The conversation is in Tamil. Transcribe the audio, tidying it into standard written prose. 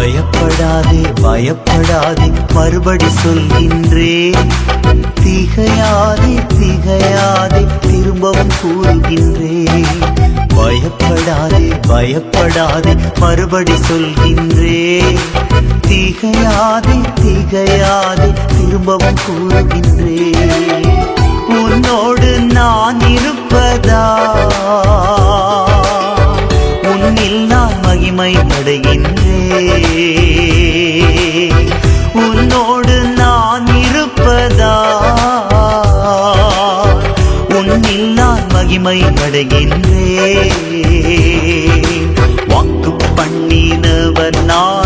பயப்படாதே பயப்படாதே மறுபடி சொல்கின்றேன். திகையாதே திகையாதே திரும்பவும் கூறுகின்றேன். பயப்படாதே பயப்படாதே மறுபடி சொல்கின்றேன். திகையாதே திகையாதே திரும்பவும் கூறுகின்றேன். உன்னோடு நான் இருப்பதா உன்னில் நான் மகிமை அடைகின்றேன். உன்னோடு நான் இருப்பதா உன்னில் நான் மகிமை அடைகின்றேன். வாக்கு பண்ணினவர் நான்